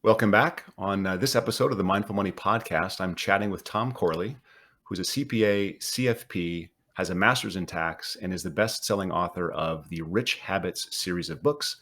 Welcome back. On this episode of the Mindful Money Podcast, I'm chatting with Tom Corley, who's a CPA, CFP, has a master's in tax, and is the best-selling author of the Rich Habits series of books,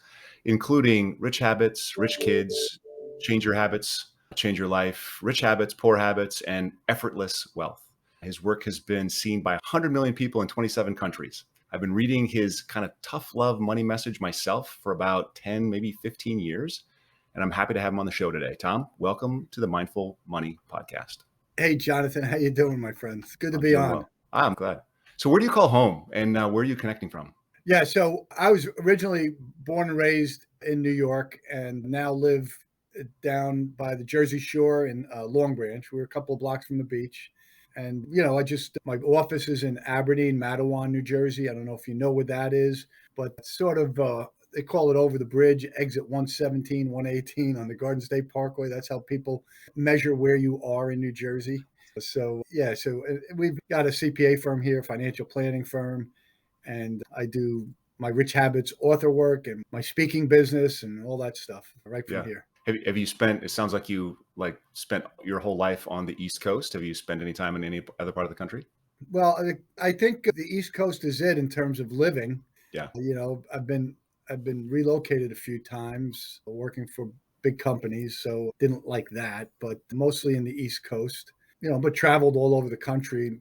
including Rich Habits, Rich Kids, Change Your Habits, Change Your Life, Rich Habits, Poor Habits, and Effortless Wealth. His work has been seen by 100 million people in 27 countries. I've been reading his kind of tough love money message myself for about 10, maybe 15 years. And I'm happy to have him on the show today. Tom, welcome to the Mindful Money Podcast. Hey, Jonathan, how you doing, my friend? It's good to I'm be doing on. well. I'm glad. So where do you call home and where are you connecting from? Yeah, so I was originally born and raised in New York and now live down by the Jersey Shore in Long Branch. We're a couple of blocks from the beach. And, my office is in Aberdeen, Matawan, New Jersey. I don't know if you know what that is, but they call it over the bridge, exit 117, 118 on the Garden State Parkway. That's how people measure where you are in New Jersey. So we've got a CPA firm here, financial planning firm, and I do my Rich Habits author work and my speaking business and all that stuff right from here. Have you spent, it sounds like you spent your whole life on the East Coast. Have you spent any time in any other part of the country? Well, I think the East Coast is it in terms of living. Yeah. I've been relocated a few times working for big companies, so didn't like that, but mostly in the East Coast. But traveled all over the country,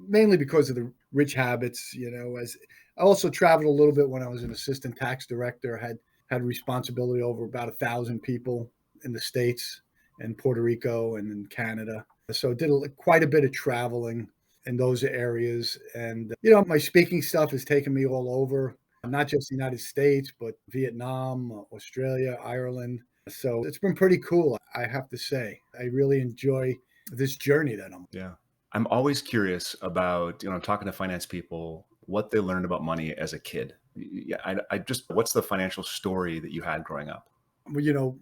mainly because of the Rich Habits. As I also traveled a little bit when I was an assistant tax director. Had responsibility over about 1,000 people in the States and Puerto Rico and in Canada. So did quite a bit of traveling in those areas. And, my speaking stuff has taken me all over, not just the United States, but Vietnam, Australia, Ireland. So it's been pretty cool, I have to say. I really enjoy this journey that I'm on. Yeah. I'm always curious about, I'm talking to finance people, what they learned about money as a kid. Yeah. What's the financial story that you had growing up? Well,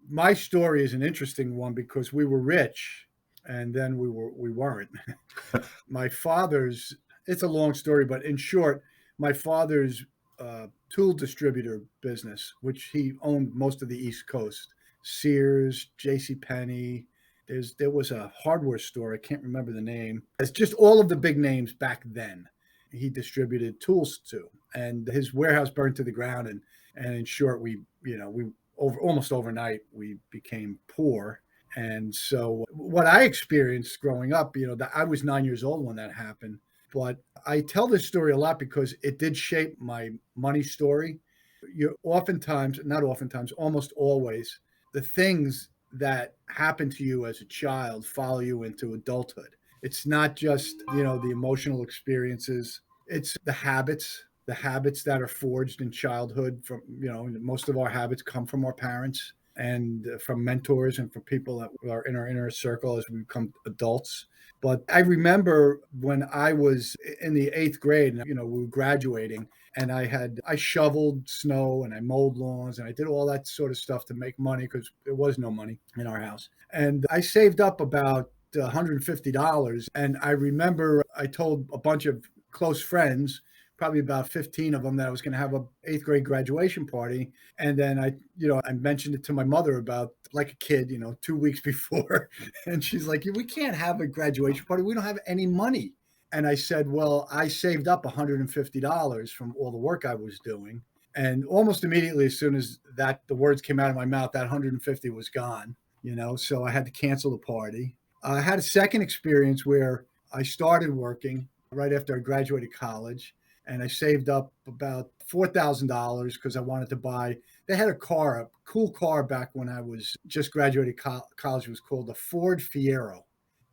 my story is an interesting one because we were rich and then we weren't. My father's, it's a long story, but in short, my father's tool distributor business, which he owned most of the East Coast, Sears, J.C. Penney. There was a hardware store, I can't remember the name. It's just all of the big names back then. He distributed tools to, and his warehouse burned to the ground. And in short, almost overnight we became poor. And so what I experienced growing up, that I was 9 years old when that happened. But I tell this story a lot because it did shape my money story. Almost always, the things that happen to you as a child follow you into adulthood. It's not just, the emotional experiences, it's the habits that are forged in childhood. From, most of our habits come from our parents and from mentors and from people that are in our inner circle as we become adults. But I remember when I was in the 8th grade, we were graduating, and I shoveled snow and I mowed lawns and I did all that sort of stuff to make money because there was no money in our house. And I saved up about $150. And I remember I told a bunch of close friends, probably about 15 of them, that I was going to have a 8th grade graduation party. And then I mentioned it to my mother about like a kid, 2 weeks before. And she's like, we can't have a graduation party. We don't have any money. And I said, well, I saved up $150 from all the work I was doing. And almost immediately, as soon as the words came out of my mouth, that 150 was gone, so I had to cancel the party. I had a second experience where I started working right after I graduated college, and I saved up about $4,000 because I wanted to buy. They had a cool car back when I was just graduated college. It was called the Ford Fiero.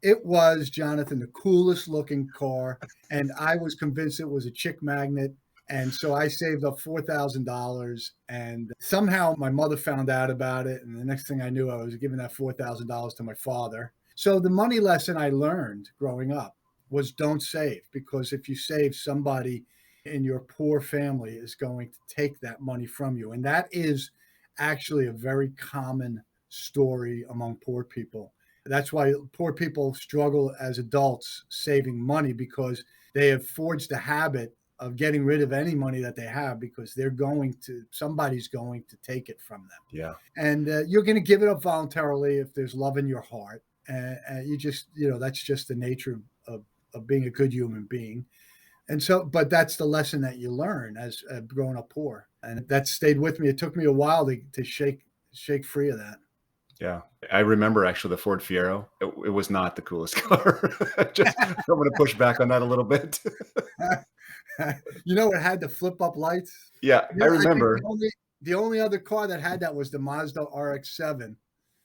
It was, Jonathan, the coolest looking car, and I was convinced it was a chick magnet. And so I saved up $4,000, and somehow my mother found out about it. And the next thing I knew, I was giving that $4,000 to my father. So the money lesson I learned growing up was don't save, because if you save, somebody in your poor family is going to take that money from you. And that is actually a very common story among poor people. That's why poor people struggle as adults saving money, because they have forged a habit of getting rid of any money that they have because somebody's going to take it from them. Yeah. And you're going to give it up voluntarily if there's love in your heart. And you just, that's just the nature of being a good human being. And so, but that's the lesson that you learn as growing up poor. And that stayed with me. It took me a while to shake free of that. Yeah. I remember actually the Ford Fiero. It was not the coolest car. Just I'm going to push back on that a little bit. It had the flip up lights. Yeah, I I think remember, the only other car that had that was the Mazda RX-7,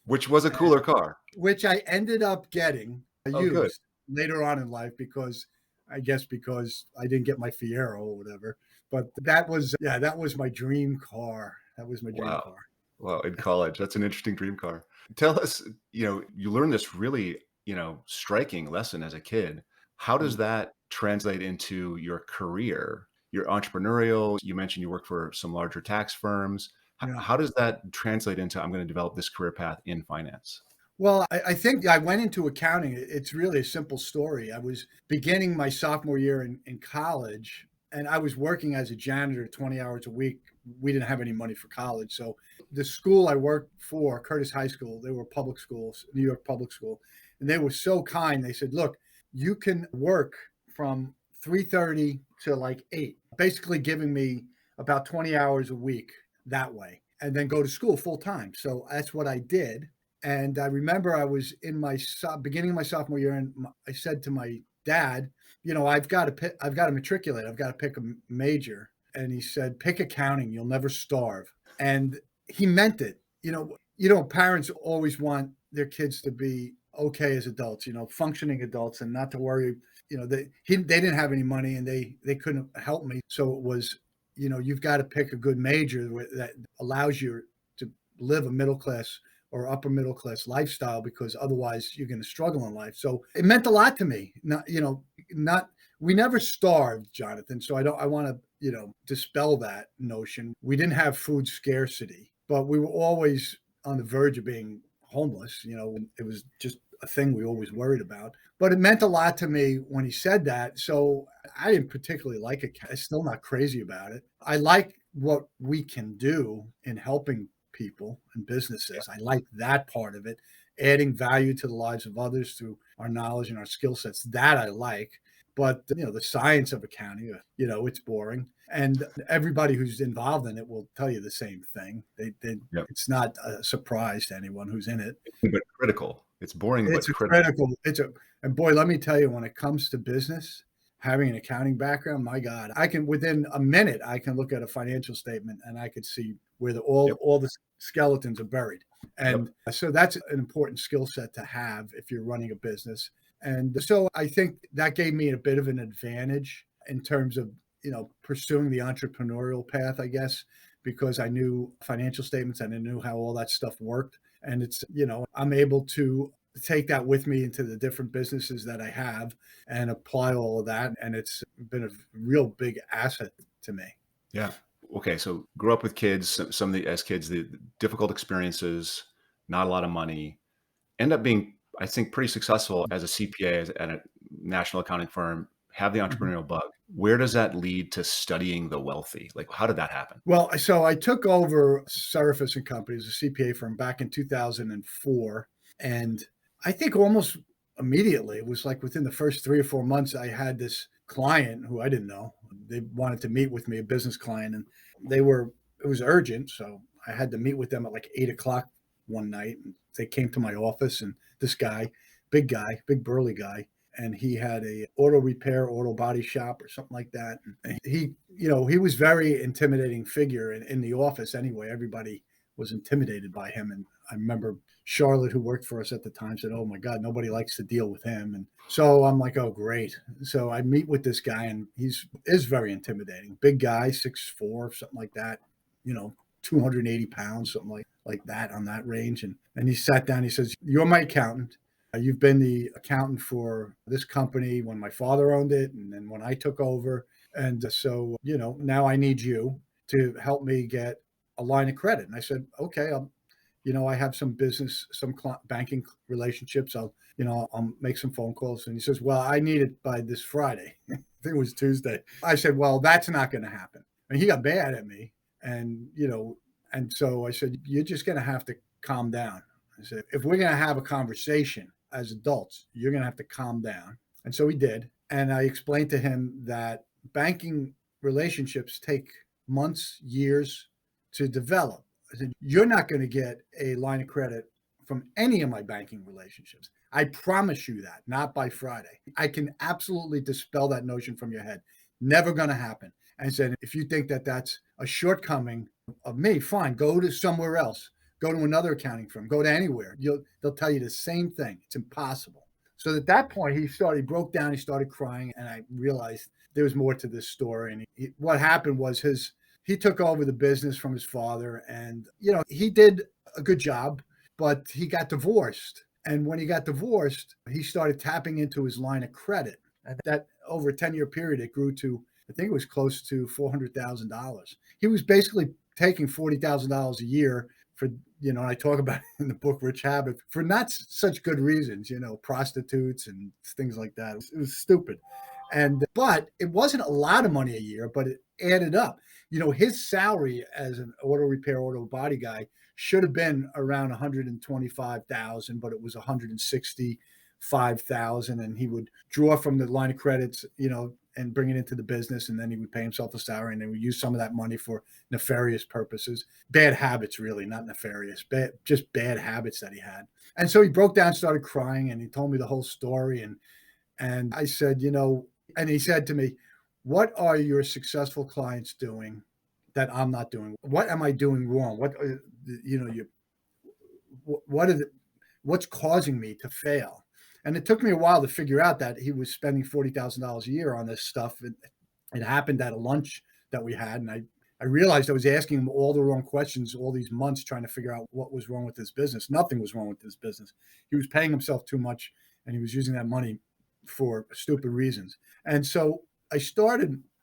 which was a cooler car. which I ended up getting Oh, good. used later on in life because I didn't get my Fiero or whatever. But that was my dream car. That was my dream Wow. car. Well, in college, that's an interesting dream car. Tell us, you learned this really, striking lesson as a kid. How does Mm. that translate into your career? You're entrepreneurial. You mentioned you work for some larger tax firms. Yeah. How does that translate into I'm going to develop this career path in finance? Well, I think I went into accounting. It's really a simple story. I was beginning my sophomore year in college, and I was working as a janitor 20 hours a week. We didn't have any money for college. So the school I worked for, Curtis High School, they were public schools, New York public school, and they were so kind. They said, look, you can work from 3:30 to like 8, basically giving me about 20 hours a week that way, and then go to school full time. So that's what I did. And I remember I was in my beginning of my sophomore year, and I said to my dad, I've got to matriculate. I've got to pick a major. And he said, pick accounting. You'll never starve. And he meant it. Parents always want their kids to be okay as adults, functioning adults, and not to worry. They didn't have any money, and they couldn't help me. So it was, you've got to pick a good major that allows you to live a middle class or upper middle class lifestyle, because otherwise you're going to struggle in life. So it meant a lot to me. We never starved, Jonathan. So I want to, dispel that notion. We didn't have food scarcity, but we were always on the verge of being homeless. It was just a thing we always worried about. But it meant a lot to me when he said that. So I didn't particularly like it. I'm still not crazy about it. I like what we can do in helping people and businesses. I like that part of it, adding value to the lives of others through our knowledge and our skill sets. That I like. But the science of accounting, it's boring, and everybody who's involved in it will tell you the same thing. Yep. It's not a surprise to anyone who's in it. But critical. It's boring, but It's a critical. and boy, let me tell you, when it comes to business, having an accounting background, my God, I can within a minute I can look at a financial statement and I could see where all the skeletons are buried. And so that's an important skill set to have if you're running a business. And so I think that gave me a bit of an advantage in terms of, pursuing the entrepreneurial path, I guess, because I knew financial statements and I knew how all that stuff worked. And it's, I'm able to take that with me into the different businesses that I have and apply all of that. And it's been a real big asset to me. Yeah. Okay. So grew up with kids, some of the, as kids, the difficult experiences, not a lot of money, end up being, I think, pretty successful as a CPA at a national accounting firm, have the Mhm. entrepreneurial bug. Where does that lead to studying the wealthy? Like, how did that happen? Well, so I took over Surface and Company as a CPA firm back in 2004. And I think almost immediately, it was like within the first 3 or 4 months, I had this client who I didn't know. They wanted to meet with me, a business client, and it was urgent. So I had to meet with them at like 8 o'clock one night. And they came to my office, and this guy, big burly guy, and he had a auto body shop or something like that. And he was very intimidating figure in the office anyway. Everybody was intimidated by him. And I remember Charlotte, who worked for us at the time, said, "Oh my God, nobody likes to deal with him." And so I'm like, "Oh, great." So I meet with this guy, and is very intimidating. Big guy, 6'4", something like that, 280 pounds, something like that, on that range. And he sat down, he says, "You're my accountant. You've been the accountant for this company when my father owned it, and then when I took over. And so, now I need you to help me get a line of credit." And I said, "Okay, I have some business, some banking relationships. I'll make some phone calls. And he says, well, I need it by this Friday. I think it was Tuesday. I said, well, that's not going to happen. And he got mad at me. And, and so I said, you're just going to have to calm down. I said, if we're going to have a conversation as adults, you're going to have to calm down. And so he did. And I explained to him that banking relationships take months, years to develop. I said, you're not going to get a line of credit from any of my banking relationships. I promise you that, not by Friday. I can absolutely dispel that notion from your head. Never going to happen. And said, if you think that that's a shortcoming of me, fine, go to somewhere else. Go to another accounting firm. Go to anywhere. They'll tell you the same thing. It's impossible. So at that point, he broke down. He started crying, and I realized there was more to this story. And what happened was he took over the business from his father, and he did a good job, but he got divorced. And when he got divorced, he started tapping into his line of credit. And that over a 10-year period, it grew to, I think it was close to $400,000. He was basically taking $40,000 a year for, and I talk about it in the book, Rich Habits, for not such good reasons, prostitutes and things like that. It was stupid. But it wasn't a lot of money a year, but it added up. His salary as an auto repair, auto body guy should have been around 125,000, but it was 165,000. And he would draw from the line of credits, and bring it into the business. And then he would pay himself a salary, and then we use some of that money for nefarious purposes, bad habits, really, not nefarious, just bad habits that he had. And so he broke down, started crying, and he told me the whole story. And I said, and he said to me, what are your successful clients doing that I'm not doing? What am I doing wrong? What's causing me to fail? And it took me a while to figure out that he was spending $40,000 a year on this stuff. It happened at a lunch that we had. And I realized I was asking him all the wrong questions all these months, trying to figure out what was wrong with his business. Nothing was wrong with his business. He was paying himself too much, and he was using that money for stupid reasons. And so I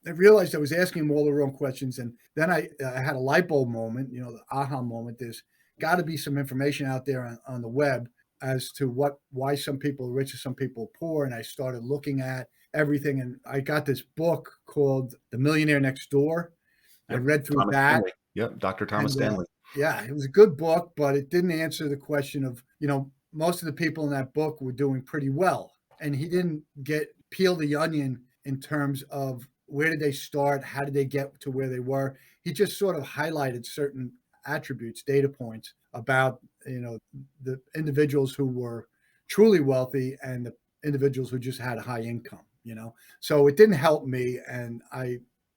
realized I was asking him all the wrong questions. And then I had a light bulb moment, the aha moment. There's got to be some information out there on the web as to why some people are rich and some people are poor. And I started looking at everything. And I got this book called The Millionaire Next Door. Yep. I read through Thomas that. Stanley. Yep, Dr. Thomas Stanley. Yeah, it was a good book, but it didn't answer the question of, most of the people in that book were doing pretty well. And he didn't peel the onion in terms of where did they start, how did they get to where they were. He just sort of highlighted certain attributes, data points about, the individuals who were truly wealthy and the individuals who just had a high income, So it didn't help me. And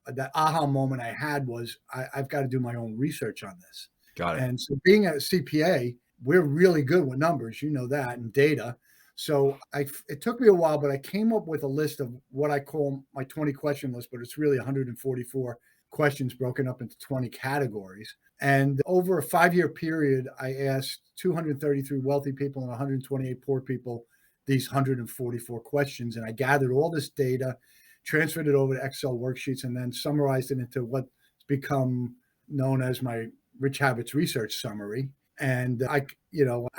that aha moment I had was I've got to do my own research on this. Got it. And so being a CPA, we're really good with numbers, that, and data. So it took me a while, but I came up with a list of what I call my 20 question list, but it's really 144 questions broken up into 20 categories. And over a 5-year period, I asked 233 wealthy people and 128 poor people these 144 questions. And I gathered all this data, transferred it over to Excel worksheets, and then summarized it into what's become known as my Rich Habits Research Summary. And I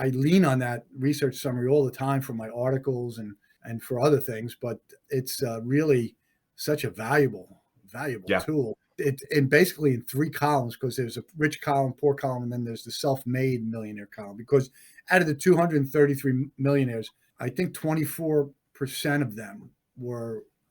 lean on that research summary all the time for my articles and for other things, but it's really such a valuable tool. And basically in 3 columns, because there's a rich column, poor column, and then there's the self-made millionaire column. Because out of the 233 millionaires, I think 24% of them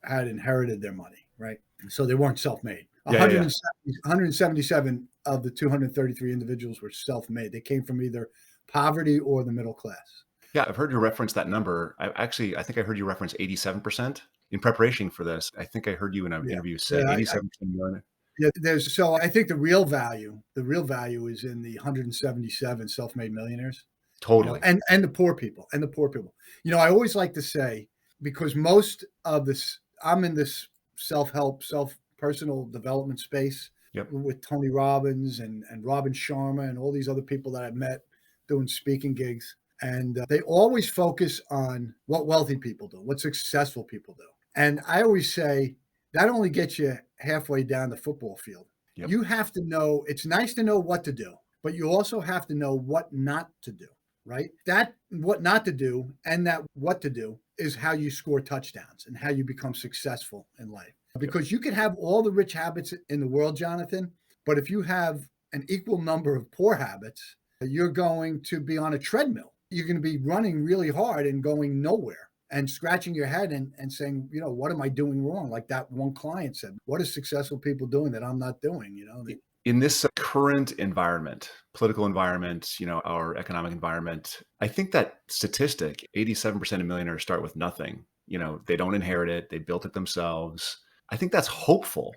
had inherited their money, right? So they weren't self-made. 177 of the 233 individuals were self-made. They came from either poverty or the middle class. Yeah, I've heard you reference that number. I think I heard you reference 87% in preparation for this. I think I heard you in an interview say 87% millionaire. Yeah, so I think the real value is in the 177 self-made millionaires. Totally. And the poor people. I always like to say, because most of this, I'm in this self-help, personal development space. Yep. With Tony Robbins and Robin Sharma and all these other people that I've met doing speaking gigs. And they always focus on what wealthy people do, what successful people do. And I always say that only gets you halfway down the football field. Yep. You have to know, it's nice to know what to do, but you also have to know what not to do, right? That what not to do and that what to do is how you score touchdowns and how you become successful in life. Yep. Because you can have all the rich habits in the world, Jonathan, but if you have an equal number of poor habits, you're going to be on a treadmill. You're going to be running really hard and going nowhere and scratching your head and saying, what am I doing wrong? Like that one client said, what are successful people doing that I'm not doing? In this current environment, political environment, our economic environment, I think that statistic, 87% of millionaires start with nothing. They don't inherit it. They built it themselves. I think that's hopeful.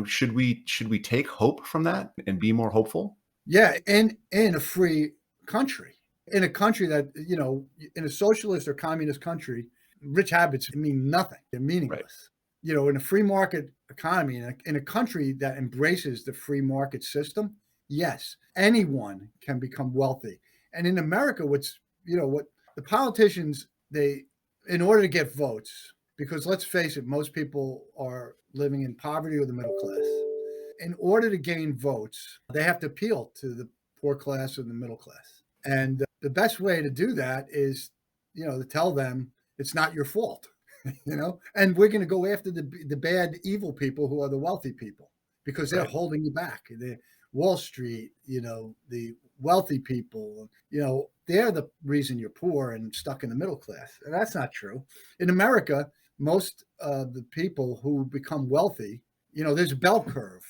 Should we take hope from that and be more hopeful? Yeah, in a free country, in a country that, in a socialist or communist country, rich habits mean nothing. They're meaningless. In a free market economy, in a country that embraces the free market system, yes, anyone can become wealthy. And in America, what the politicians, in order to get votes, because let's face it, most people are living in poverty or the middle class. In order to gain votes, they have to appeal to the poor class and the middle class. And the best way to do that is, to tell them it's not your fault, and we're going to go after the bad, evil people who are the wealthy people because they're holding you back. Wall Street, the wealthy people, they're the reason you're poor and stuck in the middle class. And that's not true. In America, most of the people who become wealthy, there's a bell curve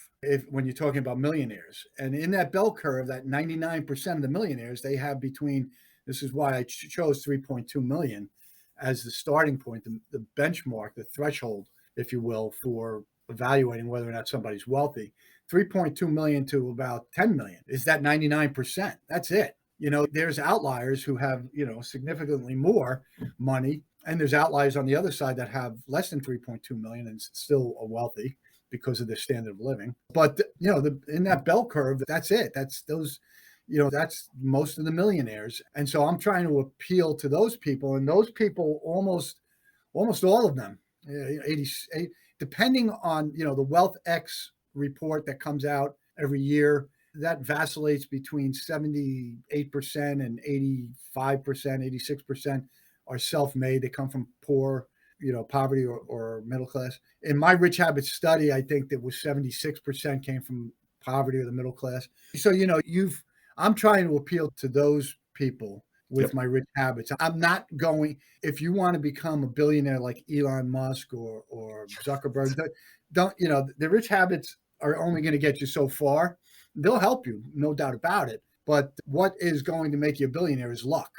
when you're talking about millionaires. And in that bell curve, that 99% of the millionaires, they have this is why I chose 3.2 million as the starting point, the benchmark, the threshold, if you will, for evaluating whether or not somebody's wealthy. 3.2 million to about 10 million is that 99%. That's it. There's outliers who have, significantly more money. And there's outliers on the other side that have less than 3.2 million and still are wealthy because of their standard of living. But, in that bell curve, that's it. That's those, that's most of the millionaires. And so I'm trying to appeal to those people. And those people, almost all of them, 88, depending on, the Wealth X report that comes out every year, that vacillates between 78% and 85%, 86% are self-made. They come from poor, poverty or middle class. In my Rich Habits study, I think that was 76% came from poverty or the middle class. So, I'm trying to appeal to those people with my Rich Habits. I'm not going, if you want to become a billionaire like Elon Musk or Zuckerberg, the Rich Habits are only going to get you so far. They'll help you, no doubt about it. But what is going to make you a billionaire is luck.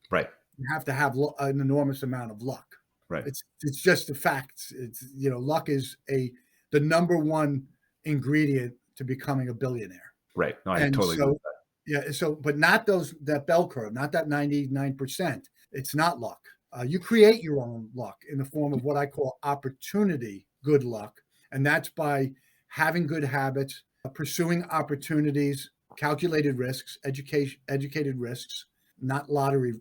Right. You have to have an enormous amount of luck. Right. It's just the facts. It's, luck is the number one ingredient to becoming a billionaire. Right. No, I totally agree with that. Yeah. So, but not that bell curve, not that 99%. It's not luck. You create your own luck in the form of what I call opportunity good luck. And that's by having good habits, pursuing opportunities, calculated risks, educated risks, not lottery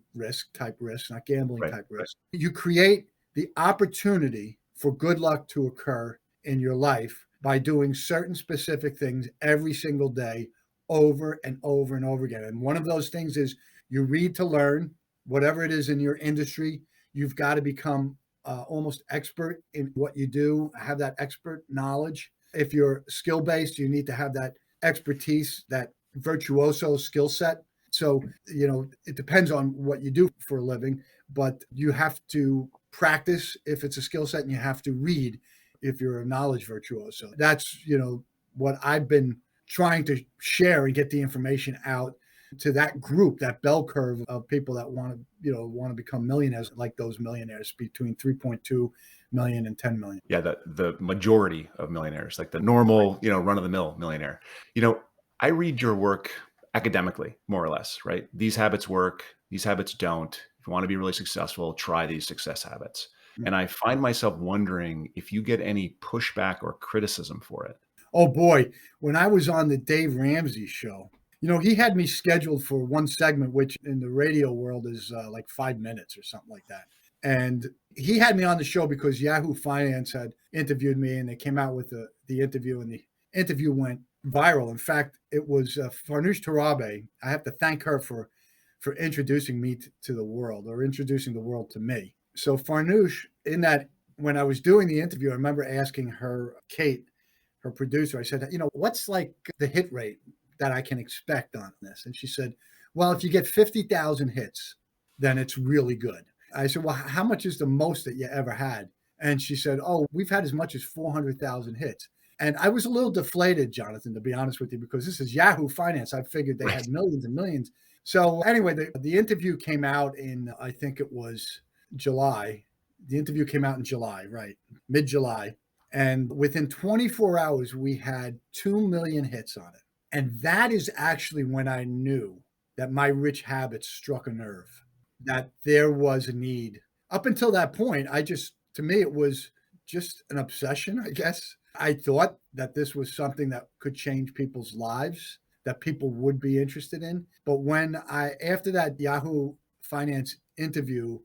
type risks, not gambling type risks. You create the opportunity for good luck to occur in your life by doing certain specific things every single day, over and over and over again. And one of those things is you read to learn, whatever it is in your industry. You've got to become almost expert in what you do, have that expert knowledge. If you're skill-based, you need to have that expertise, that virtuoso skill set. So, it depends on what you do for a living, but you have to practice if it's a skill set, and you have to read if you're a knowledge virtuoso. That's, what I've been trying to share and get the information out to that group, that bell curve of people that want to become millionaires, like those millionaires between 3.2 million and 10 million. Yeah, the majority of millionaires, like the normal, run-of-the-mill millionaire. I read your work academically, more or less, right? These habits work, these habits don't. If you want to be really successful, try these success habits. And I find myself wondering if you get any pushback or criticism for it. Oh boy, when I was on the Dave Ramsey show, he had me scheduled for one segment, which in the radio world is like 5 minutes or something like that. And he had me on the show because Yahoo Finance had interviewed me, and they came out with the interview, and the interview went viral. In fact, it was Farnoosh Torabe. I have to thank her for introducing me to the world, or introducing the world to me. So Farnoosh, in that, when I was doing the interview, I remember asking her, Kate, her producer, I said, what's like the hit rate that I can expect on this? And she said, well, if you get 50,000 hits, then it's really good. I said, well, how much is the most that you ever had? And she said, oh, we've had as much as 400,000 hits. And I was a little deflated, Jonathan, to be honest with you, because this is Yahoo Finance. I figured they Right. had millions and millions. So anyway, the interview came out in, I think it was July. The interview came out in July, right? Mid-July. And within 24 hours, we had 2 million hits on it. And that is actually when I knew that My Rich Habits struck a nerve, that there was a need. Up until that point, to me, it was just an obsession, I guess. I thought that this was something that could change people's lives, that people would be interested in. But after that Yahoo Finance interview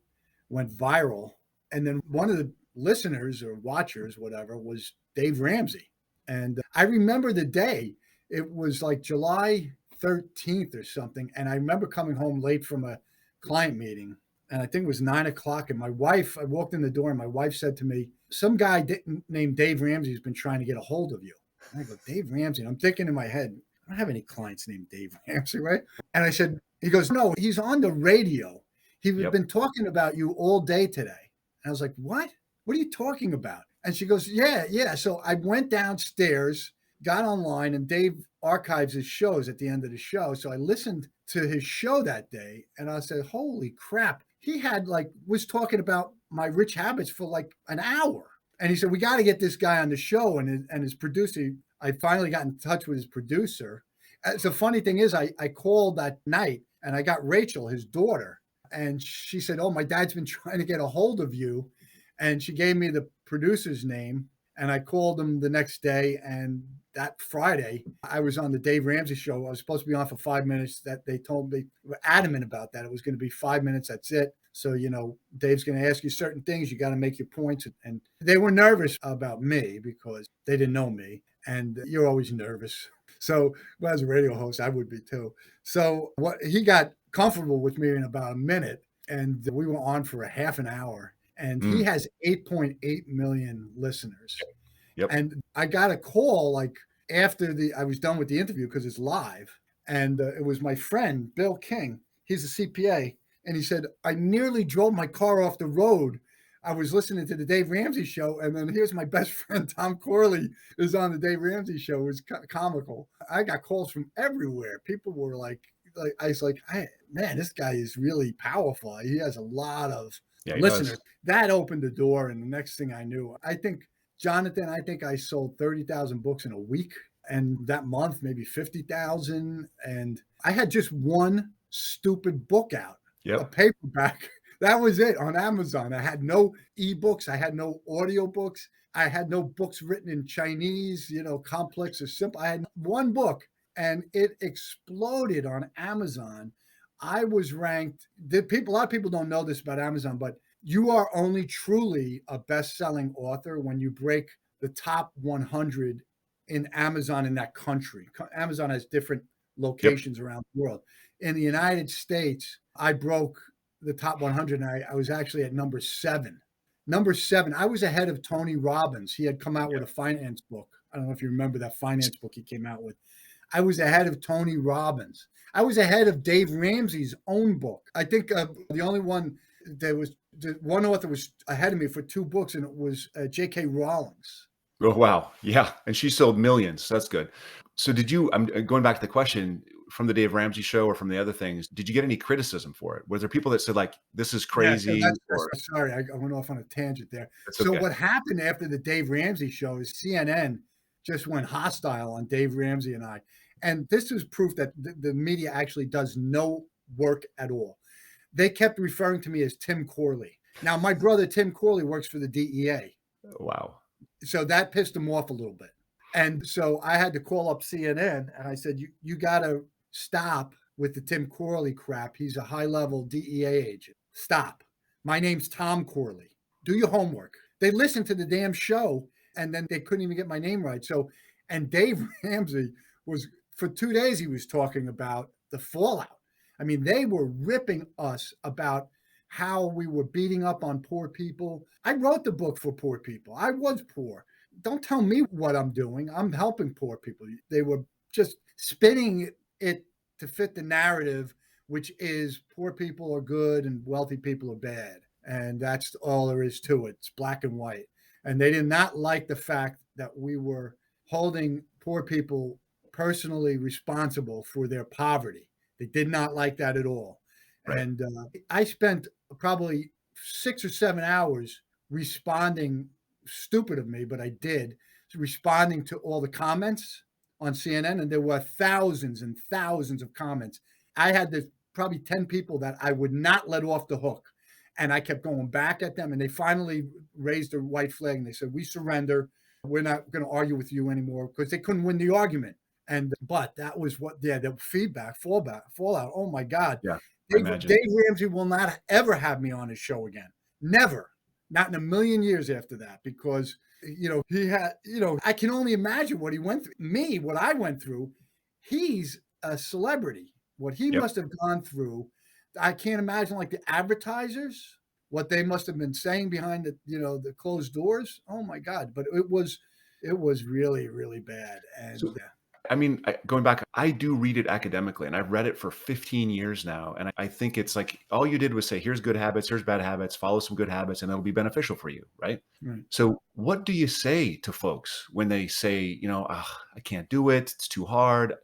went viral, and then one of the listeners or watchers, whatever, was Dave Ramsey. And I remember the day, it was like July 13th or something. And I remember coming home late from a client meeting, and I think it was 9 o'clock. And I walked in the door, and my wife said to me, some guy named Dave Ramsey has been trying to get a hold of you. And I go, Dave Ramsey? And I'm thinking in my head, I don't have any clients named Dave Ramsey, right? And I said, he goes, no, he's on the radio. He's been talking about you all day today. And I was like, what? What are you talking about? And she goes, yeah. So I went downstairs, got online, and Dave archives his shows at the end of the show. So I listened to his show that day, and I said, holy crap. He was talking about My Rich Habits for like an hour. And he said, we got to get this guy on the show. And his producer, I finally got in touch with his producer. The funny thing is, I called that night, and I got Rachel, his daughter, and she said, oh, my dad's been trying to get a hold of you. And she gave me the producer's name, and I called him the next day. And that Friday, I was on the Dave Ramsey show. I was supposed to be on for 5 minutes. That they told me, were adamant about that. It was going to be 5 minutes. That's it. So, Dave's going to ask you certain things. You got to make your points. And they were nervous about me because they didn't know me. And you're always nervous. So, well, as a radio host, I would be too. So he got comfortable with me in about a minute, and we were on for a half an hour. And he has 8.8 million listeners. Yep. And I got a call after I was done with the interview, because it's live. And it was my friend, Bill King. He's a CPA. And he said, I nearly drove my car off the road. I was listening to the Dave Ramsey show. And then here's my best friend, Tom Corley, is on the Dave Ramsey show. It was comical. I got calls from everywhere. People were I was like, man, this guy is really powerful. He has a lot of listeners. That opened the door. And the next thing I knew, Jonathan, I think I sold 30,000 books in a week. And that month, maybe 50,000. And I had just one stupid book out, a paperback. That was it on Amazon. I had no ebooks. I had no audiobooks. I had no books written in Chinese, complex or simple. I had one book, and it exploded on Amazon. I was ranked. A lot of people don't know this about Amazon, but you are only truly a best-selling author when you break the top 100 in Amazon in that country. Amazon has different locations around the world. In the United States, I broke the top 100, and I was actually at number 7. Number 7, I was ahead of Tony Robbins. He had come out with a finance book. I don't know if you remember that finance book he came out with. I was ahead of Tony Robbins. I was ahead of Dave Ramsey's own book. I think the only one one author was ahead of me for 2 books, and it was J.K. Rowling's. Oh, wow. Yeah. And she sold millions. That's good. So I'm going back to the question from the Dave Ramsey show or from the other things, did you get any criticism for it? Was there people that said this is crazy? Yeah, sorry, I went off on a tangent there. So what happened after the Dave Ramsey show is CNN just went hostile on Dave Ramsey and I. And this is proof that the media actually does no work at all. They kept referring to me as Tim Corley. Now, my brother, Tim Corley, works for the DEA. Wow. So that pissed him off a little bit. And so I had to call up CNN, and I said, you got to stop with the Tim Corley crap. He's a high-level DEA agent. Stop. My name's Tom Corley. Do your homework. They listened to the damn show, and then they couldn't even get my name right. So And Dave Ramsey was, for 2 days, he was talking about the fallout. I mean, they were ripping us about how we were beating up on poor people. I wrote the book for poor people. I was poor. Don't tell me what I'm doing. I'm helping poor people. They were just spinning it to fit the narrative, which is poor people are good and wealthy people are bad. And that's all there is to it. It's black and white. And they did not like the fact that we were holding poor people personally responsible for their poverty. They did not like that at all. Right. And I spent probably 6 or 7 hours responding, stupid of me, but I did, responding to all the comments on CNN. And there were thousands and thousands of comments. I had this probably 10 people that I would not let off the hook. And I kept going back at them. And they finally raised a white flag and they said, we surrender. We're not going to argue with you anymore, because they couldn't win the argument. But that was what, the feedback, fallout. Oh my God. Yeah, I imagine. Dave Ramsey will not ever have me on his show again. Never. Not in a million years after that, because, he had, I can only imagine what he went through. What I went through. He's a celebrity. What he Yep. must have gone through. I can't imagine, like, the advertisers, what they must have been saying behind the closed doors. Oh my God. But it was really, really bad. And So, I mean, going back, I do read it academically, and I've read it for 15 years now. And I think it's like all you did was say, here's good habits, here's bad habits, follow some good habits, and it'll be beneficial for you. Right. right. So, what do you say to folks when they say, I can't do it, it's too hard?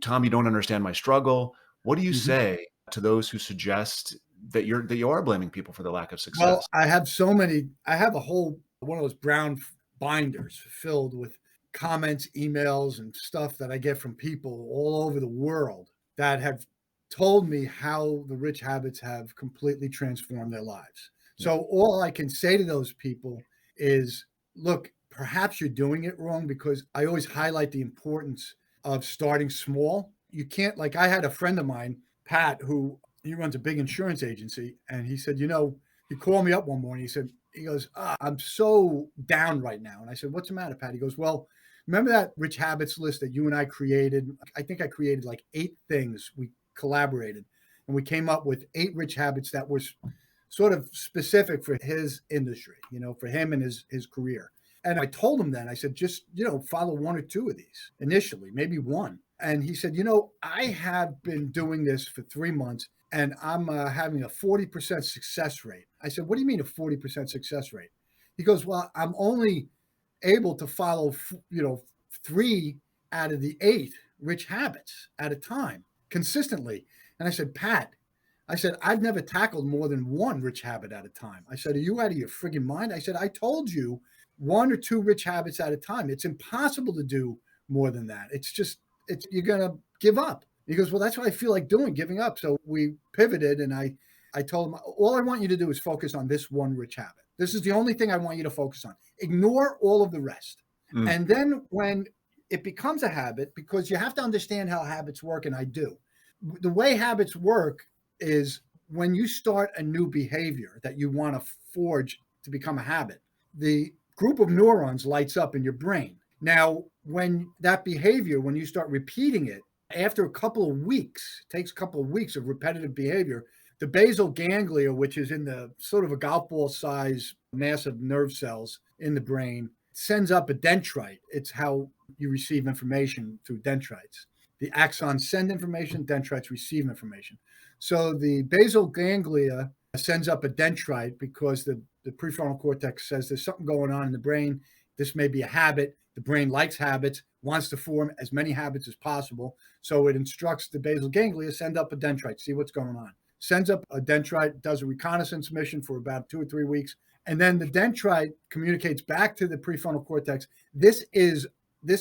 Tom, you don't understand my struggle. What do you Mhm. say to those who suggest that you are blaming people for the lack of Well, success? I have I have a whole one of those brown binders filled with comments, emails, and stuff that I get from people all over the world that have told me how the rich habits have completely transformed their lives. Yeah. So all I can say to those people is, look, perhaps you're doing it wrong, because I always highlight the importance of starting small. You can't, like, I had a friend of mine, Pat, who he runs a big insurance agency, and he said, he called me up one morning. He goes, I'm so down right now. And I said, what's the matter, Pat? He goes, well, remember that rich habits list that you and I created? I think I created like 8 things. We collaborated and we came up with 8 rich habits that were sort of specific for his industry, for him and his career. And I told him then, I said, just, follow 1 or 2 of these initially, maybe 1. And he said, I have been doing this for 3 months and I'm having a 40% success rate. I said, what do you mean a 40% success rate? He goes, well, I'm only able to follow, 3 out of the 8 rich habits at a time consistently. And I said, Pat, I've never tackled more than 1 rich habit at a time. I said, are you out of your friggin' mind? I said, I told you 1 or 2 rich habits at a time. It's impossible to do more than that. You're going to give up. He goes, well, that's what I feel like doing, giving up. So we pivoted, and I told him, all I want you to do is focus on this 1 rich habit. This is the only thing I want you to focus on. Ignore all of the rest. Mm. And then when it becomes a habit, because you have to understand how habits work, and I do. The way habits work is when you start a new behavior that you want to forge to become a habit, the group of neurons lights up in your brain. Now, when you start repeating it, after a couple of weeks, it takes a couple of weeks of repetitive behavior, the basal ganglia, which is in the sort of a golf ball size mass of nerve cells in the brain, sends up a dendrite. It's how you receive information through dendrites. The axons send information, dendrites receive information. So the basal ganglia sends up a dendrite because the prefrontal cortex says there's something going on in the brain. This may be a habit. The brain likes habits, wants to form as many habits as possible. So it instructs the basal ganglia, send up a dendrite, see what's going on. Sends up a dendrite, does a reconnaissance mission for about 2 or 3 weeks. And then the dendrite communicates back to the prefrontal cortex, this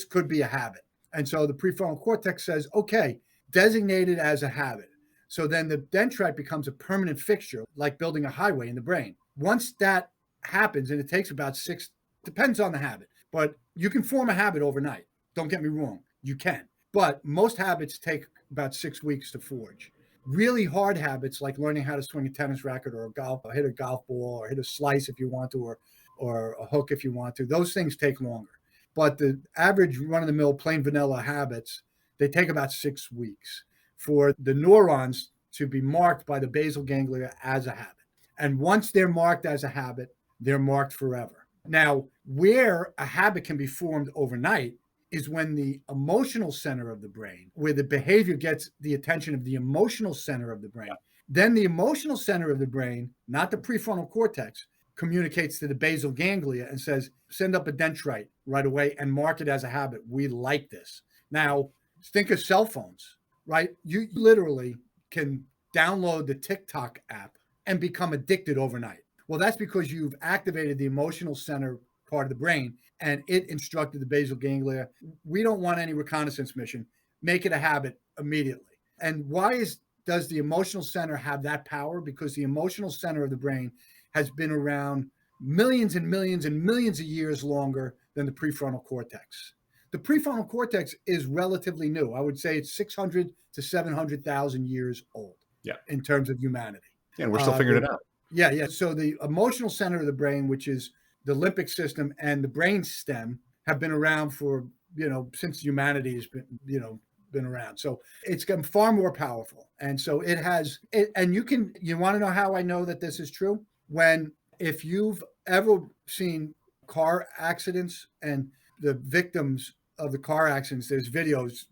could be a habit. And so the prefrontal cortex says, okay, designate it as a habit. So then the dendrite becomes a permanent fixture, like building a highway in the brain. Once that happens, and it takes about 6, depends on the habit, but you can form a habit overnight. Don't get me wrong, you can. But most habits take about 6 weeks to forge. Really hard habits, like learning how to swing a tennis racket or hit a golf ball, or hit a slice if you want to, or a hook if you want to, those things take longer. but the average run-of-the-mill plain vanilla habits, they take about 6 weeks for the neurons to be marked by the basal ganglia as a habit. And once they're marked as a habit, they're marked forever. Now, where a habit can be formed overnight is when the emotional center of the brain, where the behavior gets the attention of the emotional center of the brain. Then the emotional center of the brain, not the prefrontal cortex, communicates to the basal ganglia and says, send up a dendrite right away and mark it as a habit. We like this. Now, think of cell phones, right? You literally can download the TikTok app and become addicted overnight. Well, that's because you've activated the emotional center part of the brain and it instructed the basal ganglia, we don't want any reconnaissance mission. Make it a habit immediately. And why does the emotional center have that power? Because the emotional center of the brain has been around millions and millions and millions of years longer than the prefrontal cortex. The prefrontal cortex is relatively new. I would say it's 600 to 700,000 years old in terms of humanity. Yeah, and we're still figuring it out. Yeah. So the emotional center of the brain, which is the limbic system and the brain stem, have been around for, since humanity has been around. So it's gotten far more powerful. And so it has, and you want to know how I know that this is true? If you've ever seen car accidents and the victims of the car accidents, there's videos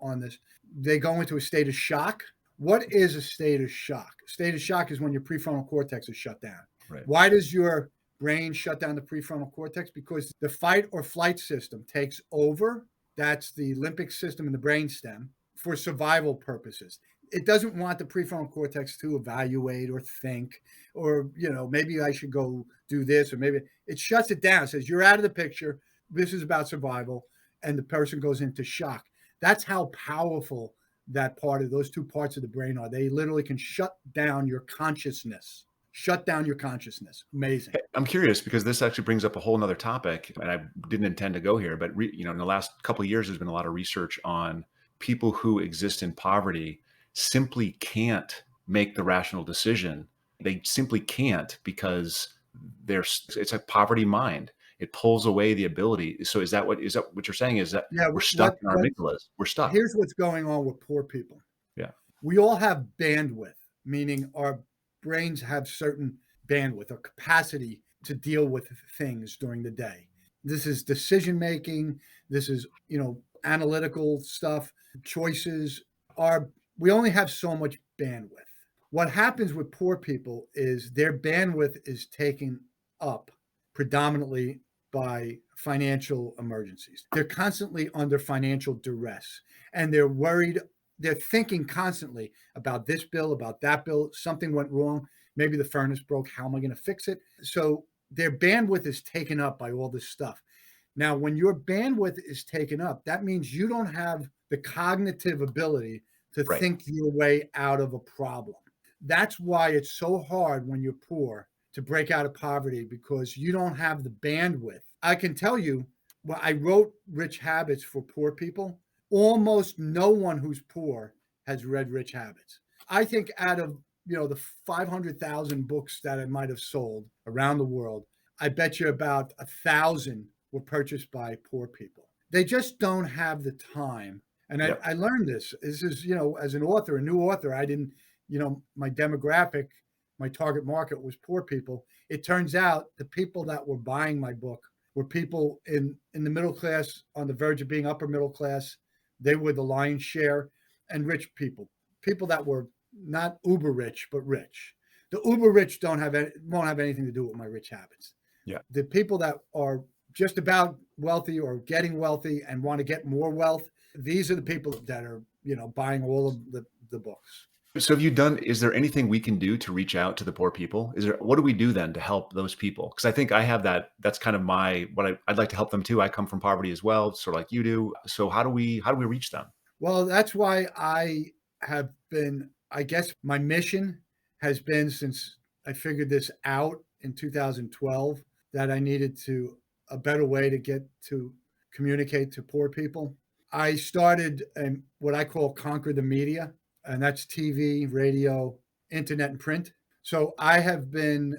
on this, they go into a state of shock. What is a state of shock? A state of shock is when your prefrontal cortex is shut down. Right. Why does your brain shut down the prefrontal cortex? Because the fight or flight system takes over. That's the limbic system in the brainstem for survival purposes. It doesn't want the prefrontal cortex to evaluate or think, or, maybe I should go do this, or maybe it shuts it down. It says, you're out of the picture. This is about survival. And the person goes into shock. That's how powerful that part of those two parts of the brain are. They literally can shut down your consciousness. Amazing. I'm curious because this actually brings up a whole nother topic, and I didn't intend to go here, but in the last couple of years, there's been a lot of research on people who exist in poverty simply can't make the rational decision. They simply can't because it's a poverty mind. It pulls away the ability. So is that what you're saying? Is that we're stuck in our amygdalas? We're stuck. Here's what's going on with poor people. Yeah. We all have bandwidth, meaning our brains have certain bandwidth or capacity to deal with things during the day. This is decision making. This is, analytical stuff, choices. We only have so much bandwidth. What happens with poor people is their bandwidth is taken up predominantly by financial emergencies. They're constantly under financial duress and they're worried. They're thinking constantly about this bill, about that bill. Something went wrong. Maybe the furnace broke. How am I going to fix it? So their bandwidth is taken up by all this stuff. Now, when your bandwidth is taken up, that means you don't have the cognitive ability to think your way out of a problem. That's why it's so hard when you're poor to break out of poverty, because you don't have the bandwidth. I can tell you, when I wrote Rich Habits for poor people, almost no one who's poor has read Rich Habits. I think out of the 500,000 books that I might have sold around the world, I bet you about 1,000 were purchased by poor people. They just don't have the time. And I learned this. This is, as an author, a new author, I didn't, my demographic, my target market was poor people. It turns out the people that were buying my book were people in the middle class, on the verge of being upper middle class. They were the lion's share, and rich people that were not uber rich, but rich. The uber rich won't have anything to do with my Rich Habits. Yeah. The people that are just about wealthy or getting wealthy and want to get more wealth, these are the people that are, buying all of the books. So is there anything we can do to reach out to the poor people? What do we do then to help those people? Because I think I have that's kind of I'd like to help them too. I come from poverty as well, sort of like you do. So how do we reach them? Well, that's why I have been, I guess my mission has been, since I figured this out in 2012, that I needed a better way to get to communicate to poor people. I started what I call Conquer the Media, and that's TV, radio, internet, and print. So I have been,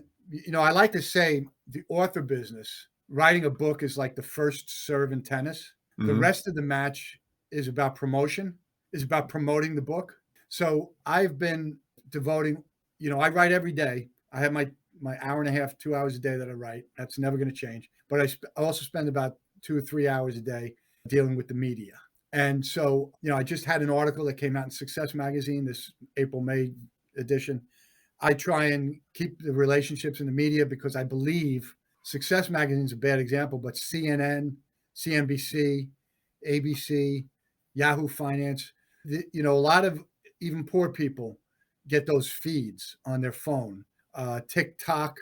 I like to say the author business writing a book is like the first serve in tennis. The Hmm. rest of the match is about promotion, is about promoting the book. So I've been devoting, I write every day. I have my hour and a half, 2 hours a day that I write. That's never going to change. But I also spend about 2 or 3 hours a day dealing with the media. And so, I just had an article that came out in Success Magazine, this April, May edition. I try and keep the relationships in the media because I believe Success Magazine is a bad example, but CNN, CNBC, ABC, Yahoo Finance, a lot of even poor people get those feeds on their phone. TikTok,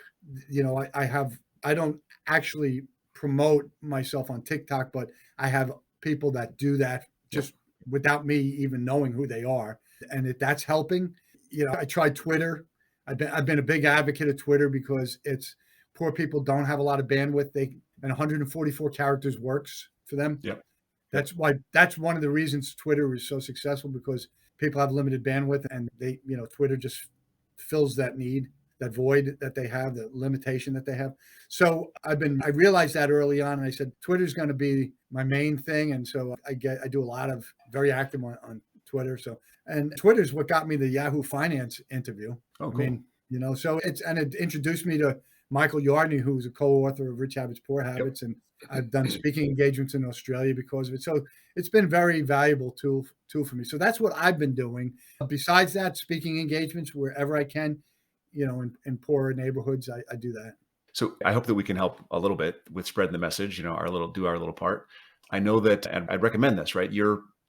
I don't actually promote myself on TikTok, but I have people that do that Yep. just without me even knowing who they are. And if that's helping, I tried Twitter. I've been a big advocate of Twitter because it's poor people don't have a lot of bandwidth. And 144 characters works for them. Yep. Yep. That's one of the reasons Twitter is so successful, because people have limited bandwidth, and Twitter just fills that need, that void that they have, the limitation that they have. So I realized that early on, and I said Twitter's going to be my main thing, and so I do a lot of very active on Twitter. So, and Twitter is what got me the Yahoo Finance interview. Oh, I cool. mean, so it introduced me to Michael Yardney, who's a co-author of Rich Habits, Poor Habits, and I've done speaking engagements in Australia because of it. So it's been very valuable tool for me. So that's what I've been doing. Besides that, speaking engagements wherever I can, in poorer neighborhoods, I do that. So I hope that we can help a little bit with spreading the message, do our little part. I know that, and I'd recommend this, right?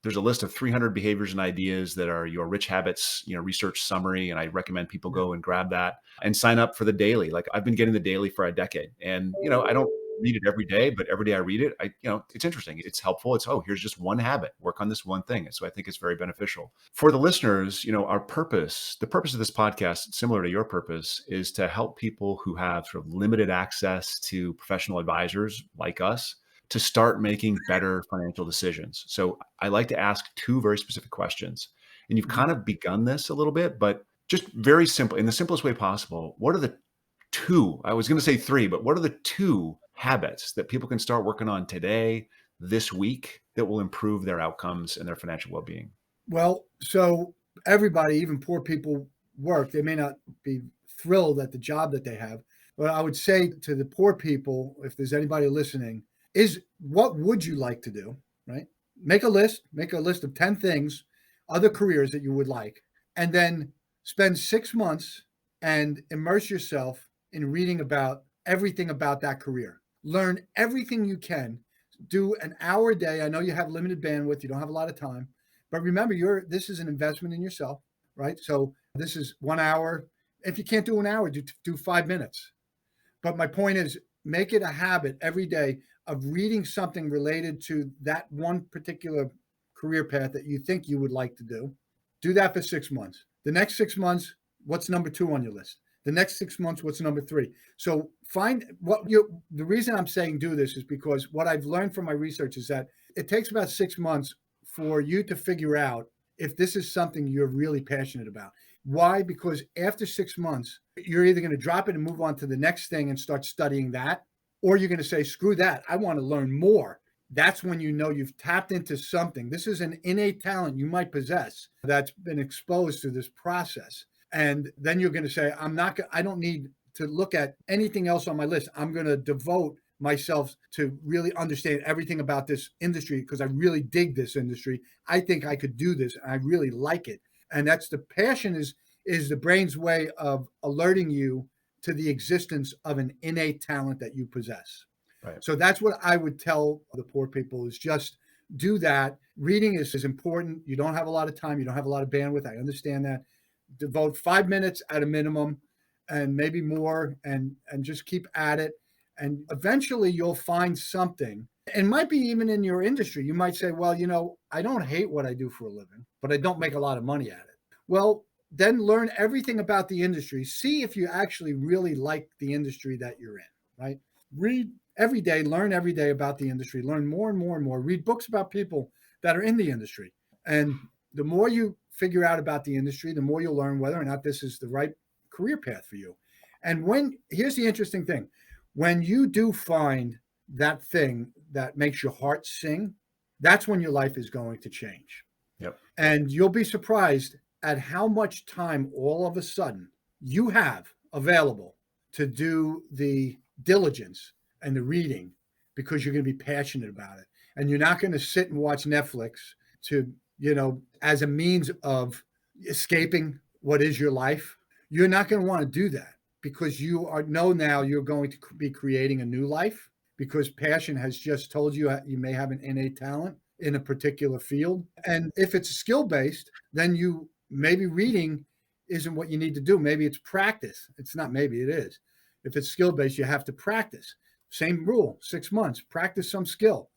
There's a list of 300 behaviors and ideas that are your rich habits, research summary. And I recommend people go and grab that and sign up for the daily. Like I've been getting the daily for a decade, and, I don't read it every day, but every day I read it, it's interesting. It's helpful. Here's just one habit, work on this one thing. And so I think it's very beneficial for the listeners. Our purpose, the purpose of this podcast, similar to your purpose, is to help people who have sort of limited access to professional advisors like us to start making better financial decisions. So I like to ask two very specific questions. And you've kind of begun this a little bit, but just very simple, in the simplest way possible. What are the two, I was going to say three, but what are the two habits that people can start working on today, this week, that will improve their outcomes and their financial well-being? Well, so everybody, even poor people, work. They may not be thrilled at the job that they have, but I would say to the poor people, if there's anybody listening, is what would you like to do, right? Make a list of 10 things, other careers that you would like, and then spend 6 months and immerse yourself in reading about everything about that career. Learn everything you can. Do an hour a day. I know you have limited bandwidth, you don't have a lot of time, but remember, this is an investment in yourself, right? So this is 1 hour. If you can't do an hour, do 5 minutes. But my point is, make it a habit every day of reading something related to that one particular career path that you think you would like to do. Do that for 6 months. The next 6 months, what's number 2 on your list? The next 6 months, what's number 3? So the reason I'm saying do this is because what I've learned from my research is that it takes about 6 months for you to figure out if this is something you're really passionate about. Why? Because after 6 months, you're either going to drop it and move on to the next thing and start studying that, or you're going to say, screw that, I want to learn more. That's when you know you've tapped into something. This is an innate talent you might possess that's been exposed through this process. And then you're going to say, I don't need to look at anything else on my list. I'm going to devote myself to really understand everything about this industry because I really dig this industry. I think I could do this and I really like it. And that's the passion is the brain's way of alerting you to the existence of an innate talent that you possess. Right. So that's what I would tell the poor people is just do that. Reading is important. You don't have a lot of time. You don't have a lot of bandwidth. I understand that. Devote 5 minutes at a minimum and maybe more and just keep at it. And eventually you'll find something. It might be even in your industry. You might say, well, I don't hate what I do for a living, but I don't make a lot of money at it. Well, then learn everything about the industry. See if you actually really like the industry that you're in, right? Read every day, learn every day about the industry, learn more and more and more, read books about people that are in the industry. And the more you figure out about the industry, the more you'll learn whether or not this is the right career path for you. And here's the interesting thing, when you do find that thing that makes your heart sing, that's when your life is going to change. Yep. And you'll be surprised at how much time all of a sudden you have available to do the diligence and the reading because you're going to be passionate about it. And you're not going to sit and watch Netflix to, as a means of escaping what is your life. You're not going to want to do that because now you're going to be creating a new life because passion has just told you you may have an innate talent in a particular field. And if it's skill based, then maybe reading isn't what you need to do. Maybe it's practice. It's not, maybe it is. If it's skill based, you have to practice. Same rule, 6 months, practice some skill.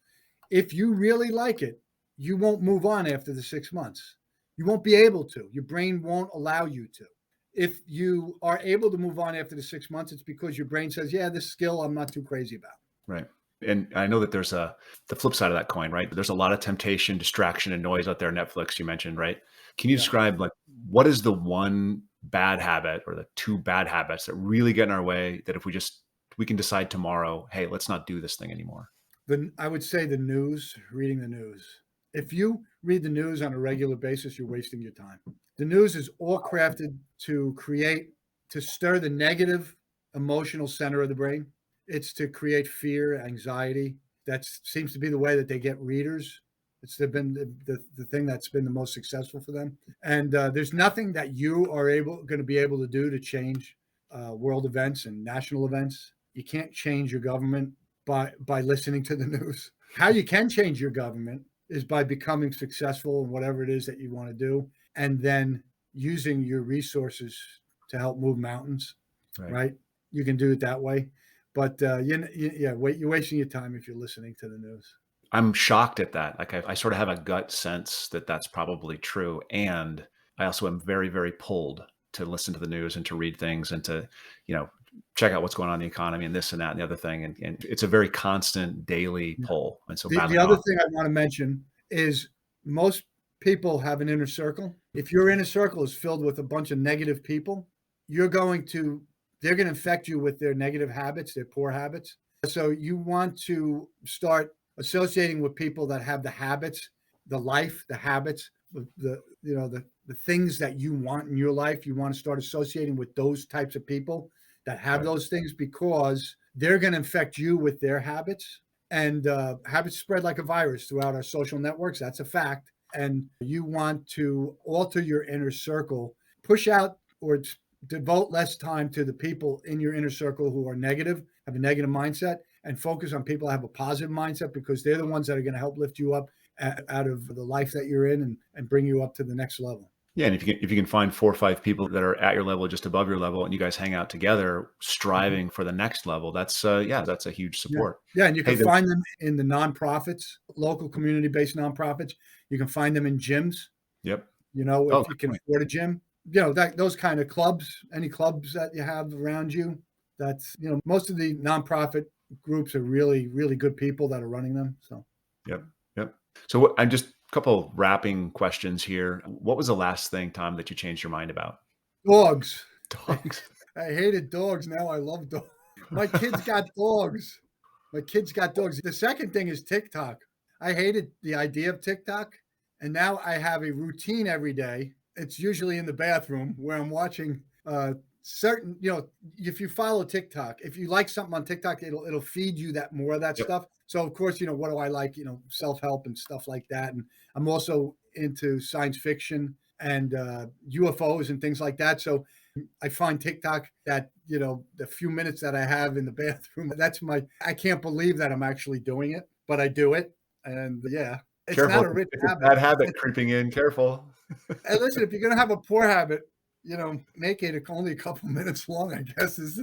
If you really like it, you won't move on after the 6 months. You won't be able to. Your brain won't allow you to. If you are able to move on after the 6 months, it's because your brain says, yeah, this skill I'm not too crazy about. Right. And I know that there's the flip side of that coin, right? There's a lot of temptation, distraction, and noise out there. Netflix, you mentioned, right? Can you describe what is the one bad habit or the two bad habits that really get in our way that if we can decide tomorrow, hey, let's not do this thing anymore? I would say the news, reading the news. If you read the news on a regular basis, you're wasting your time. The news is all crafted to stir the negative emotional center of the brain. It's to create fear, anxiety. That seems to be the way that they get readers. It's been the thing that's been the most successful for them. And there's nothing that you are going to be able to do to change world events and national events. You can't change your government by listening to the news. How you can change your government is by becoming successful in whatever it is that you want to do, and then using your resources to help move mountains. Right? You can do it that way. But you're wasting your time if you're listening to the news. I'm shocked at that. Like I sort of have a gut sense that that's probably true. And I also am very, very pulled to listen to the news and to read things and to, check out what's going on in the economy and this and that and the other thing. And it's a very constant daily pull. And so the other thing I want to mention is most people have an inner circle. If your inner circle is filled with a bunch of negative people, they're going to infect you with their negative habits, their poor habits. So you want to start associating with people that have the habits, the life, the habits, the things that you want in your life. You want to start associating with those types of people that have those things because they're going to infect you with their habits. And habits spread like a virus throughout our social networks. That's a fact. And you want to alter your inner circle, push out or devote less time to the people in your inner circle who are negative, have a negative mindset, and focus on people that have a positive mindset because they're the ones that are going to help lift you up out of the life that you're in and bring you up to the next level. Yeah, and if you can find 4 or 5 people that are at your level, just above your level, and you guys hang out together, striving for the next level, that's a huge support. Yeah, and you can find them in the nonprofits, local community-based nonprofits. You can find them in gyms. Yep. If you can afford a gym, those kind of clubs, any clubs that you have around you. That's most of the nonprofit groups are really, really good people that are running them. So. Yep. So I'm just a couple wrapping questions here. What was the last thing, Tom, that you changed your mind about? Dogs. Dogs. I hated dogs. Now I love dogs. My kids got dogs. The second thing is TikTok. I hated the idea of TikTok. And now I have a routine every day. It's usually in the bathroom where I'm watching certain, if you follow TikTok, if you like something on TikTok, it'll feed you that more of that stuff. So of course, what do I like? Self-help and stuff like that. And I'm also into science fiction and UFOs and things like that. So I find TikTok that, the few minutes that I have in the bathroom, I can't believe that I'm actually doing it, but I do it. And it's careful. Not a rich it's habit. A bad habit creeping in. Careful. And listen, if you're going to have a poor habit, make it only a couple minutes long, I guess is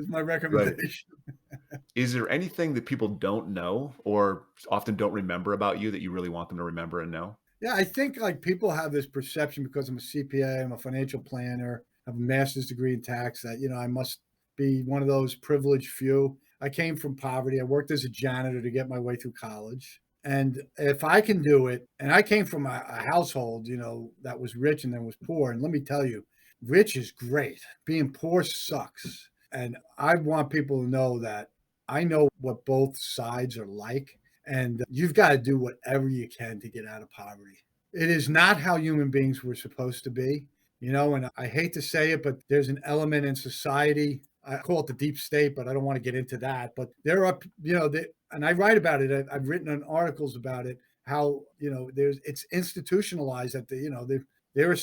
my recommendation. Right. Is there anything that people don't know or often don't remember about you that you really want them to remember and know? Yeah, I think people have this perception because I'm a CPA, I'm a financial planner, I have a master's degree in tax that, I must be one of those privileged few. I came from poverty. I worked as a janitor to get my way through college. And if I can do it, and I came from a household, that was rich and then was poor. And let me tell you, rich is great. Being poor sucks. And I want people to know that I know what both sides are like, and you've got to do whatever you can to get out of poverty. It is not how human beings were supposed to be, and I hate to say it, but there's an element in society. I call it the deep state, but I don't want to get into that. But there are, and I write about it. I've written on articles about it, how, it's institutionalized that there are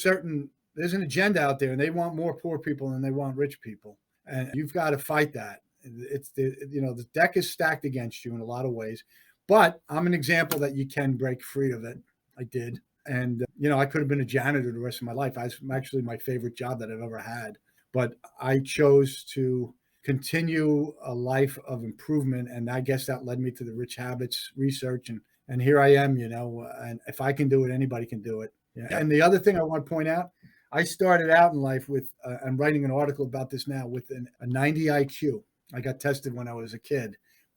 there's an agenda out there and they want more poor people than they want rich people. And you've got to fight that. The deck is stacked against you in a lot of ways, but I'm an example that you can break free of it. I did. And, I could have been a janitor the rest of my life. It's actually my favorite job that I've ever had. But I chose to continue a life of improvement. And I guess that led me to the Rich Habits research. And here I am, and if I can do it, anybody can do it. Yeah. And the other thing I want to point out, I started out in life with, I'm writing an article about this now, with a 90 IQ. I got tested when I was a kid,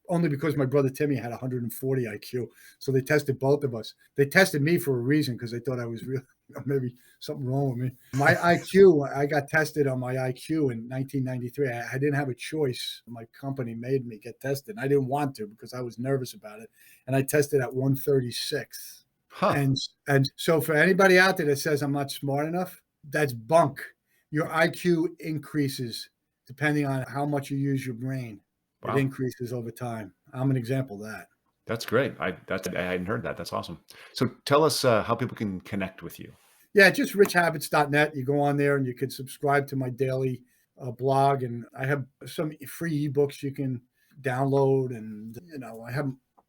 only because my brother Timmy had 140 IQ. So they tested both of us. They tested me for a reason, because they thought I was really, maybe something wrong with me. My IQ, I got tested on my IQ in 1993. I didn't have a choice. My company made me get tested. I didn't want to because I was nervous about it. And I tested at 136. Huh. And so for anybody out there that says I'm not smart enough, that's bunk. Your IQ increases depending on how much you use your brain. It Wow. increases over time. I'm an example of that. That's great. I hadn't heard that. That's awesome. So tell us how people can connect with you. Yeah, just richhabits.net. You go on there and you can subscribe to my daily blog. And I have some free ebooks you can download. And,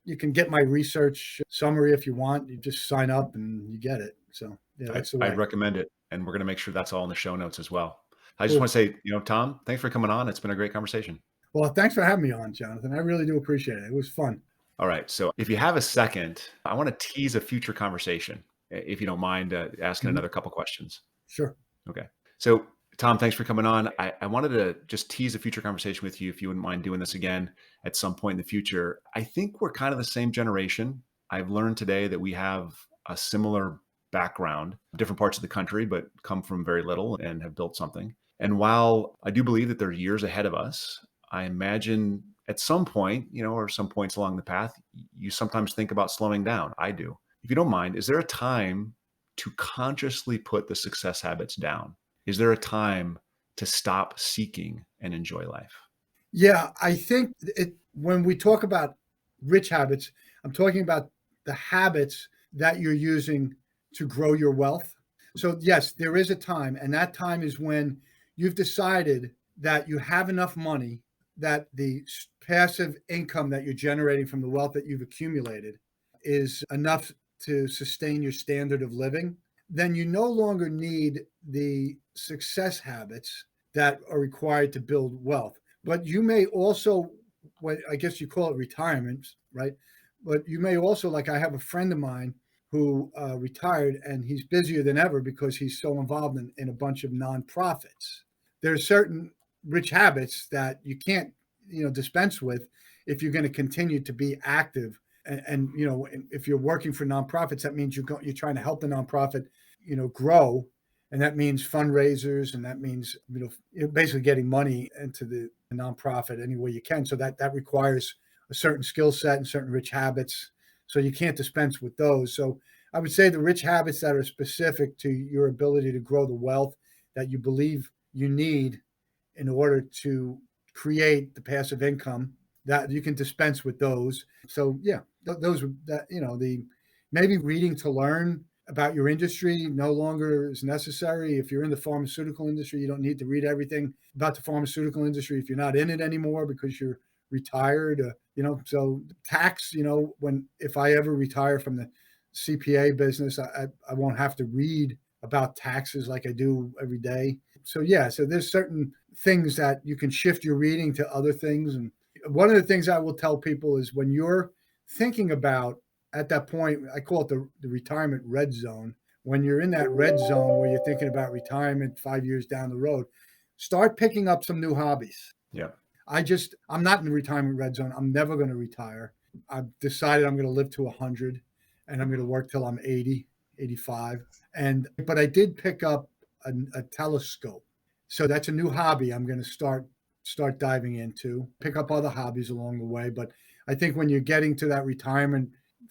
you can get my research summary if you want. You just sign up and you get it. So, yeah, that's the way. I'd recommend it. And we're going to make sure that's all in the show notes as well. I just Cool. want to say, Tom, thanks for coming on. It's been a great conversation. Well, thanks for having me on, Jonathan. I really do appreciate it. It was fun. All right. So if you have a second, I want to tease a future conversation, if you don't mind asking another couple questions. Sure. Okay. So Tom, thanks for coming on. I wanted to just tease a future conversation with you, if you wouldn't mind doing this again at some point in the future. I think we're kind of the same generation. I've learned today that we have a similar background, different parts of the country, but come from very little and have built something. And while I do believe that there are years ahead of us, I imagine at some point, or some points along the path, you sometimes think about slowing down. I do. If you don't mind, is there a time to consciously put the success habits down? Is there a time to stop seeking and enjoy life? Yeah, I think when we talk about rich habits, I'm talking about the habits that you're using to grow your wealth. So, yes, there is a time, and that time is when you've decided that you have enough money, that the passive income that you're generating from the wealth that you've accumulated is enough to sustain your standard of living. Then you no longer need the success habits that are required to build wealth. But you may also, what I guess you call it retirement, right? But you may also, like I have a friend of mine who retired, and he's busier than ever because he's so involved in a bunch of nonprofits. There's certain rich habits that you can't, dispense with if you're going to continue to be active. And if you're working for nonprofits, that means you're trying to help the nonprofit, grow. And that means fundraisers, and that means, basically getting money into the nonprofit any way you can. So that requires a certain skill set and certain rich habits. So you can't dispense with those. So I would say the rich habits that are specific to your ability to grow the wealth that you believe you need in order to create the passive income, that you can dispense with those. So yeah, those that the maybe reading to learn about your industry no longer is necessary. If you're in the pharmaceutical industry, you don't need to read everything about the pharmaceutical industry if you're not in it anymore because you're retired. So tax, if I ever retire from the CPA business, I won't have to read about taxes like I do every day. So yeah, so there's certain things that you can shift your reading to other things. And one of the things I will tell people is when you're thinking about, at that point, I call it the retirement red zone. When you're in that red zone where you're thinking about retirement 5 years down the road, start picking up some new hobbies. Yeah. I'm not in the retirement red zone. I'm never going to retire. I've decided I'm going to live to 100 and I'm going to work till I'm 80, 85. But I did pick up a telescope. So that's a new hobby I'm going to start start diving into, pick up other hobbies along the way. But I think when you're getting to that retirement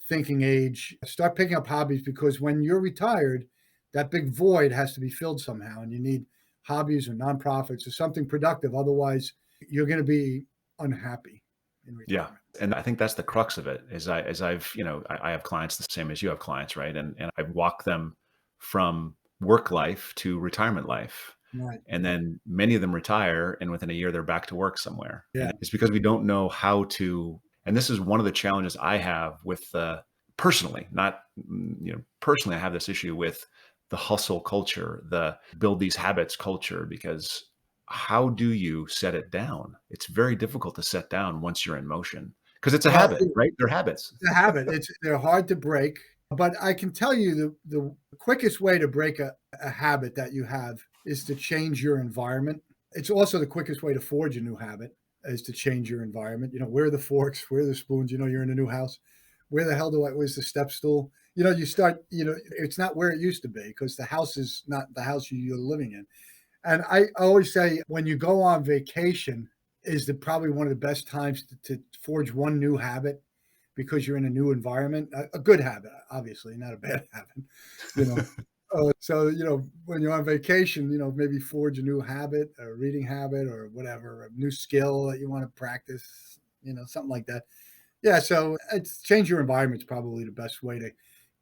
thinking age, start picking up hobbies, because when you're retired, that big void has to be filled somehow. And you need hobbies or nonprofits or something productive. Otherwise, you're going to be unhappy in Yeah. retirement. And I think that's the crux of it is as I've, I have clients the same as you have clients, right? And I've walked them from work life to retirement life. Right. And then many of them retire and within a year they're back to work somewhere. Yeah. And it's because we don't know how to, and this is one of the challenges I have with personally, not, personally, I have this issue with the hustle culture, the build these habits culture, because how do you set it down? It's very difficult to set down once you're in motion because it's a Well, habit, right? They're habits. it's a habit. They're hard to break. But I can tell you the quickest way to break a habit that you have is to change your environment. It's also the quickest way to forge a new habit is to change your environment. Where are the forks? Where are the spoons? You're in a new house. Where the hell where's the step stool? You start, it's not where it used to be because the house is not the house you're living in. And I always say when you go on vacation is probably one of the best times to forge one new habit because you're in a new environment, a good habit, obviously, not a bad habit, you know. So, when you're on vacation, maybe forge a new habit, a reading habit or whatever, a new skill that you want to practice, something like that. Yeah. So it's change your environment is probably the best way to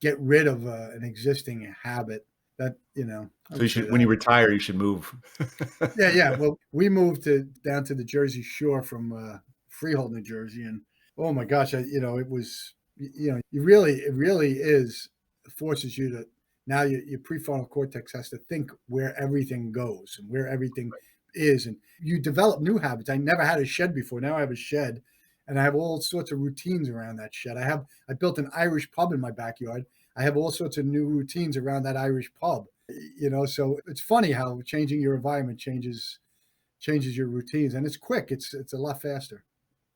get rid of an existing habit that, I So you would say should, when that. you retire, you should move. Yeah. Yeah. Well, we moved down to the Jersey Shore from Freehold, New Jersey. And oh my gosh, it was, it really is forces you to now your prefrontal cortex has to think where everything goes and where everything is. And you develop new habits. I never had a shed before. Now I have a shed and I have all sorts of routines around that shed. I built an Irish pub in my backyard. I have all sorts of new routines around that Irish pub. So it's funny how changing your environment changes your routines, and it's quick. It's a lot faster.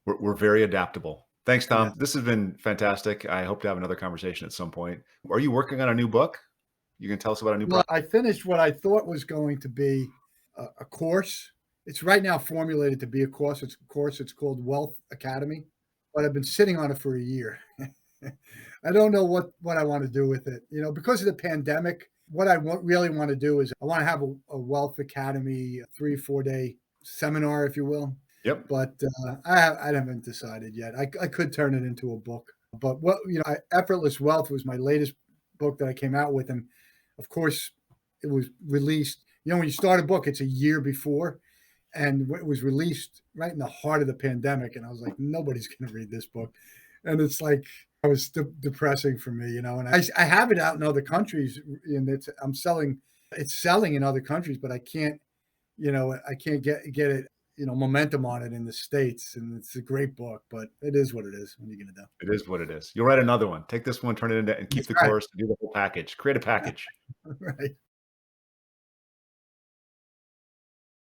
We're very adaptable. Thanks, Yeah. Tom. This has been fantastic. I hope to have another conversation at some point. Are you working on a new book? You can tell us about a new Well, project. I finished what I thought was going to be a course. It's right now formulated to be a course. It's called Wealth Academy, but I've been sitting on it for a year. I don't know what I want to do with it. Because of the pandemic, what really want to do is I want to have a Wealth Academy 3 or 4 day seminar, if you will. Yep. But I haven't decided yet. I could turn it into a book. But Effortless Wealth was my latest book that I came out with, and of course, it was released. When you start a book, it's a year before, and it was released right in the heart of the pandemic. And I was like, nobody's going to read this book, and it's like it was depressing for me, And I have it out in other countries, and it's selling in other countries, but I can't, I can't get it, momentum on it in the States. And it's a great book, but it is what it is. What are you going to do? It is what it is. You'll write another one. Take this one, turn it into, and keep That's the right. course, do the whole package. Create a package. Right.